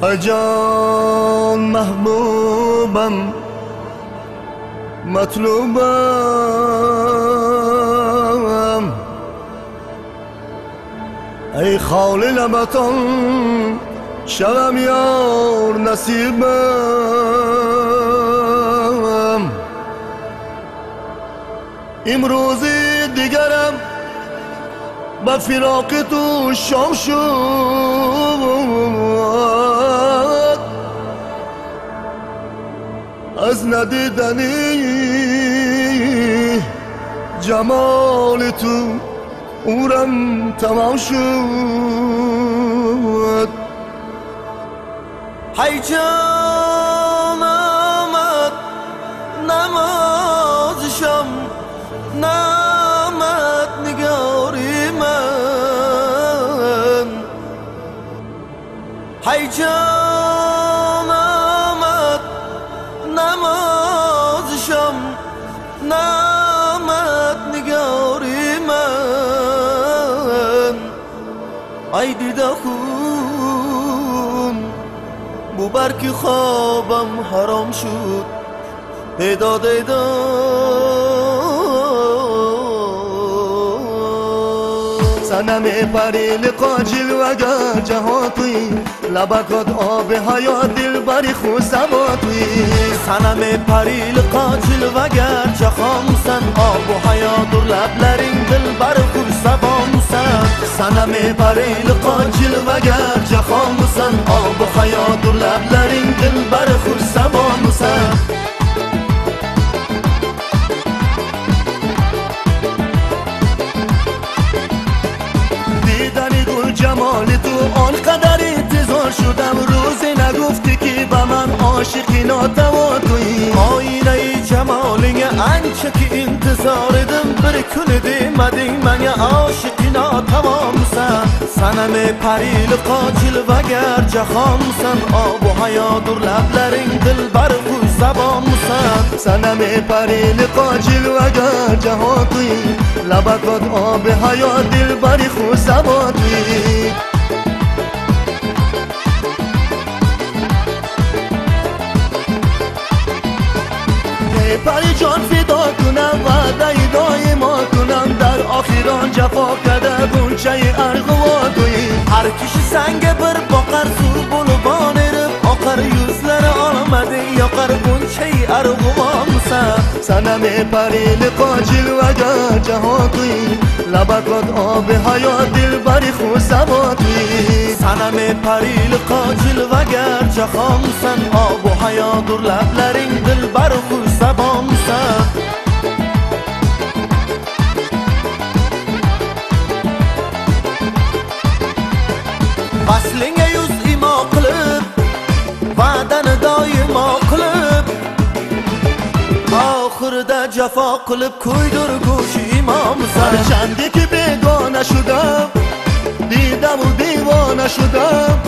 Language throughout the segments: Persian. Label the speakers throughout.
Speaker 1: جان محبوبم مطلوبم، ای خال لبتان شوم یار نصیبم. امروزی دیگرم با فراق تو شام شد، از ندیدنی جمال تو عمرم تمام شد.
Speaker 2: ای جان آمد نمازشم، نامد نگاری من. ای جان آمد نمازشم، نامد نگاری من. ای دیده خون بو برکی خوابم حرام شد، ایداد
Speaker 1: صنم پریل قاجل وگر جهان توی، لبکات آب حیات دل بری خوزما توی.
Speaker 2: صنم پریل قاجل وگر جهانسن، آب و حیات و لبلرین دل بر خوزمانسن.
Speaker 1: صنم پریل قاجل وگر جهانسن، آب و حیات و لبلرین دل بر خوزمانسن. جمال تو آنقدر انتظار شدم، روزی نگفتی که به من عاشقی ناتواتویی.
Speaker 2: آینه جمالی انچه که انتظاردم برکن دیمدی من یا عاشقی ناتوامسن. صنم پریل قاجل وگر جهانسن، آب و حیات و لبلرین دل بر خوش زبانسن.
Speaker 1: صنم پریل قاجل وگر جهان توی، لبکات آب حیات دل بری خوش زبان توی. پری جان فدا کنم وعده دایما کنم، در آخران جفا کرده گونچه ارغوا توی.
Speaker 2: هر کشی سنگ بر باقر زور بلوان رب، آقر yüzlere آمده یاقر گونچه ارغوا مسن.
Speaker 1: صنم پریل قاجل وگر جهان توی، لبکات آب حیات دل بری خوزما توی.
Speaker 2: صنم پریل قاجل وگر جهانسن، آب و حیات و لبلرین دل بر خوش زبانسن. Vaslinge yüz ima qilib, va'dani doimo qilib, oxirida jafo qilib ko'ydirguchi imomsan.
Speaker 1: چندی که بیگانه شدم دیدم و دیوانه شدم،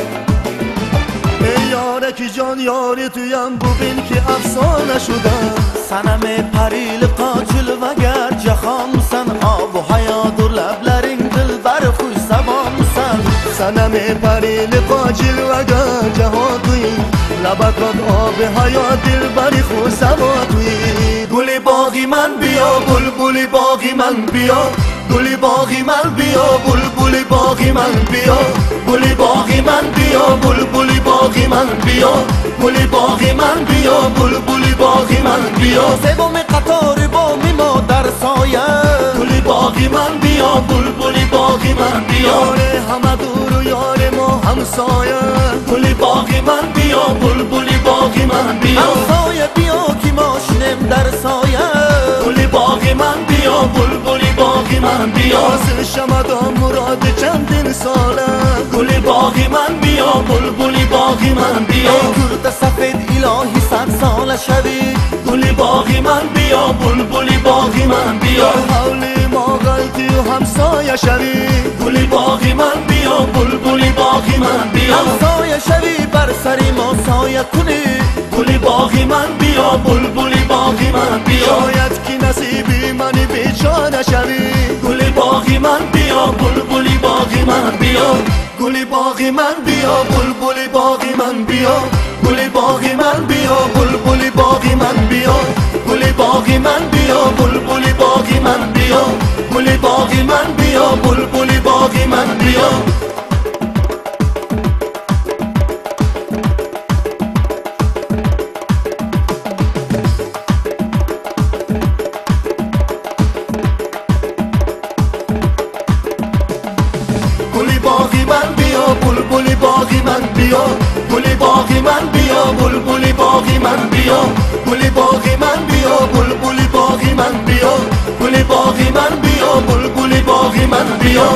Speaker 1: ای یارکی جان یاری تویم ببین که افسانه شدم.
Speaker 2: صنم پریل قاجل وگر جهانسن، آب و حیات و لبلرین دل بر خوش زبانسن.
Speaker 1: صنم پریل قاجل وگر جهان توی، لبکات آب حیات دل بری خوزما توی.
Speaker 2: گل باغی من بیا، بلبل باغی من بیا،
Speaker 1: گل باغی من بیا، بلبل باغی من بیا.
Speaker 2: گل باغی من بیا، بلبل باغی من بیا،
Speaker 1: گل باغی من بیا، بلبل باغی من بیا.
Speaker 2: سوم قطار بامی ما در سایه،
Speaker 1: گل باغی من بیا، بلبل باغی من بیا. یار همه دور و یار ما همسایه، گل باغی من بیا، بلبل باغی من بیا.
Speaker 2: همسایه بیا که ماشینم در سایه،
Speaker 1: گل باغی من بیا، بلبل باغی من بیا. حاصل شمدان مراد چندین ساله، گل باغی من بیا، بلبل باغی من بیا.
Speaker 2: کرد سفید الهی 100 ساله شوی،
Speaker 1: گل باغی من بیا، بلبل باغی من بیا. حولی ما غلطی و همسایه شوی، گل باغی من بیا، بلبل باغی من بیا.
Speaker 2: همسایه شوی بر سری ما سایه کنی،
Speaker 1: گل باغی من بیا، بلبل باغی من بیا. شاید که نصیبی من بیچاره شوی، گل باغی من بیا، بلبل باغی من بیا. گلی باغی من بیا بلبلی باغی من بیا گلی باغی من بیا بلبلی باغی من بیا گلی باغی من بیا بلبلی باغی من بیا گلی باغی من بیا بلبلی باغی من بیا گلی باغی من بیا بلبلی باغی من بیا گلی باغی من بیا بلبلی باغی من بیا گلی باغی من بیا بلبلی باغی من بیا گلی باغی من بیا بلبلی باغی من بیا